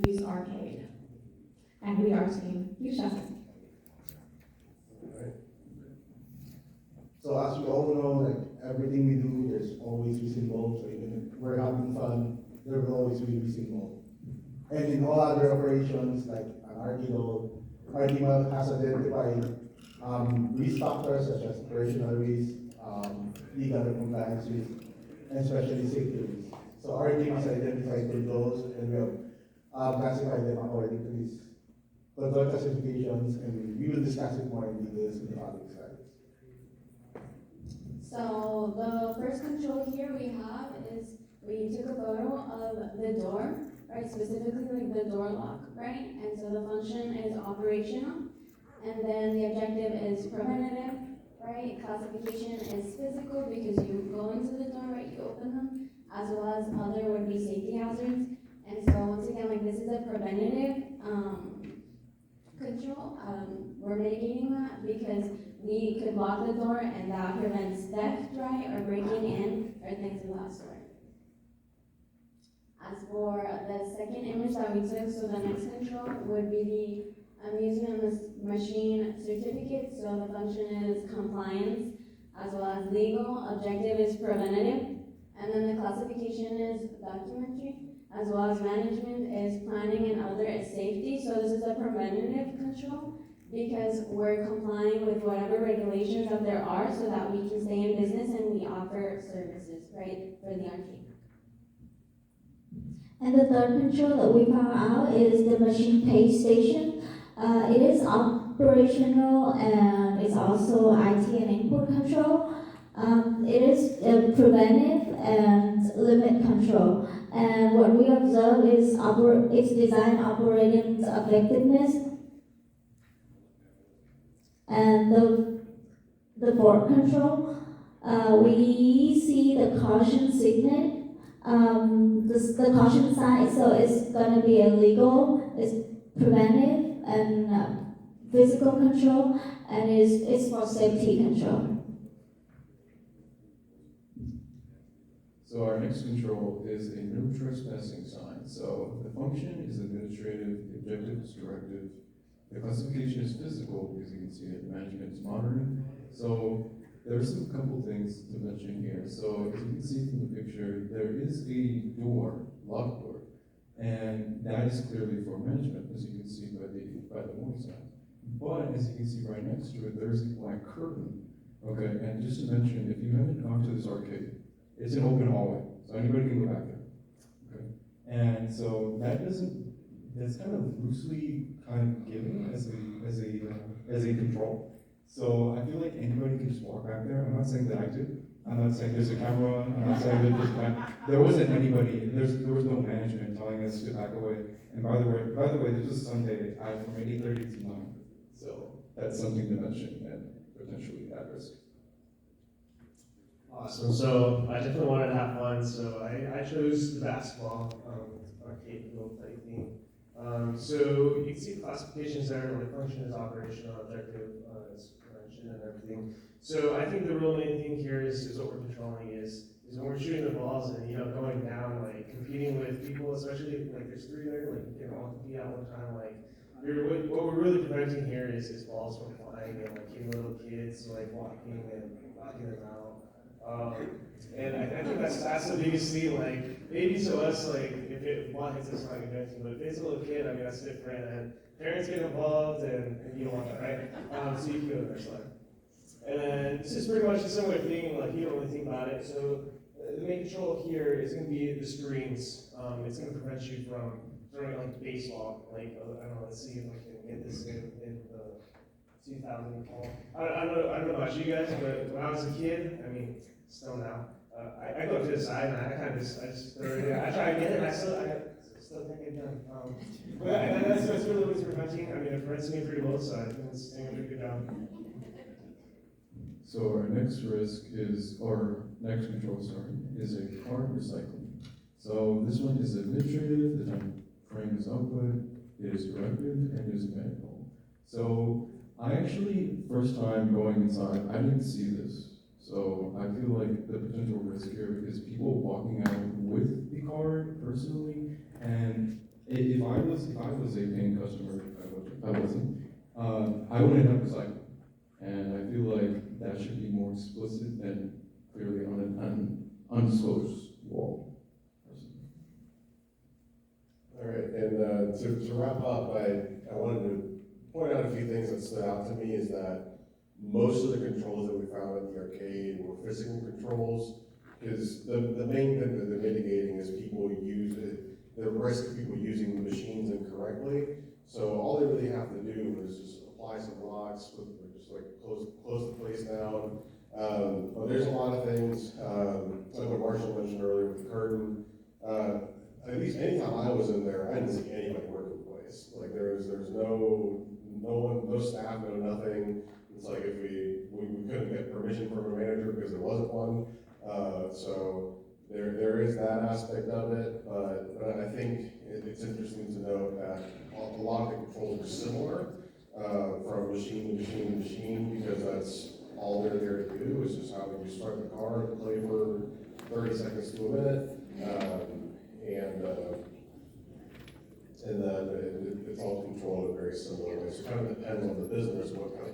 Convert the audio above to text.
Thuy's arcade. And we are seeing huge traffic. Right. So as we all know, like everything we do, there's always risk involved. So even if we're having fun, there will always be risk involved. And in all other operations, like an RTO, our team has identified risk factors such as operational risk, legal and compliance risk, and especially safety risk. So our team has identified those, and we have classified them according to these control classifications, and we will discuss it more in details in the following slides. So the first control here we have is we took a photo of the door, right? Specifically like the door lock, right? And so the function is operational. And then the objective is preventative, right? Classification is physical because you go into the door, right? You open them, as well as other would be safety hazards. And so once again, like this is a preventative control. We're mitigating that because we could lock the door and that prevents theft, right? Or breaking in or things of that sort. As for the second image that we took, so the next control would be the amusement machine certificate. So the function is compliance as well as legal. Objective is preventative. And then the classification is documentary as well as management is planning and other is safety. So this is a preventative control because we're complying with whatever regulations that there are so that we can stay in business and we offer services, right, for the arcade. And the third control that we found out is the machine pay station. It is operational and it's also IT and input control. It is preventive and limit control. And what we observe is its design operating effectiveness. And the fourth control, we see the caution signal. The caution sign, so it's going to be illegal, it's preventive and physical control, and it's for safety control. So our next control is a no trespassing sign. So the function is administrative, the objective is directive, the classification is physical because you can see that management is monitoring. So there's a couple things to mention here. So as you can see from the picture, there is a door, locked door, and that is clearly for management, as you can see by the warning sign. But as you can see right next to it, there's a black curtain. Okay, and just to mention, if you haven't gone to this arcade, it's an open hallway, so anybody can go back there. Okay, and so that's kind of loosely kind of given as a control. So I feel like anybody can just walk back there. I'm not saying that I did. I'm not saying there's a camera on. I'm not saying that there wasn't anybody. There was no management telling us to back away. And by the way, this was Sunday from 8:30 to 9. So that's something to mention and potentially at risk. Awesome. So I definitely wanted to have fun. So I chose the basketball arcade field type theme. So you can see the classifications there. Like function is operational, objective is prevention and everything. So I think the real main thing here is what we're controlling is when we're shooting the balls and going down, like competing with people, especially like there's three there, like you can all compete at one time. Like what we're really preventing here is balls from flying and like hitting little kids like walking and knocking them out. And I think that's the biggest thing. Like maybe to us, like if ball hits us, like anything, but if it's a little kid, I mean that's different. And parents get involved, and you don't want that, right? So you can go to the next slide. And then this is pretty much a similar thing. Like you don't really think about it. So the main control here is going to be the screens. It's going to prevent you from throwing like baseball. Like I don't know. Let's see if I can get this in the 2000 ball. I don't know about you guys, but when I was a kid, I mean, still now, I go to the side and I just throw it in. I try to get it, and I still can't get it done. But that's really what it's preventing. I mean, it prevents me pretty well, so I think it's doing a pretty good job. So our next control, is a card recycling. So this one is administrative, the time frame is output, it is directive, and it is manual. So I actually, first time going inside, I didn't see this. So I feel like the potential risk here is people walking out with the card personally, and If I was a paying customer, I wasn't, I wouldn't have recycled. And I feel like that should be more explicit than clearly on an undisclosed wall. All right, and to wrap up, I wanted to point out a few things that stood out to me is that most of the controls that we found at the arcade were physical controls, because the main thing that they're mitigating is people use it, the risk of people using the machines incorrectly. So all they really have to do is just apply some locks, just like close the place down. But there's a lot of things, like what Marshall mentioned earlier with the curtain. At least anytime I was in there, I didn't see anybody working the place. Like there's no one, no staff, no nothing. It's like if we couldn't get permission from a manager because there wasn't one. So there is that aspect of it, but I think it's interesting to note that a lot of the controls are similar from machine to machine to machine, because that's all they're there to do is just how you start the car and play for 30 seconds to a minute. And then it's all controlled in a very similar way. So it kind of depends on the business what kind of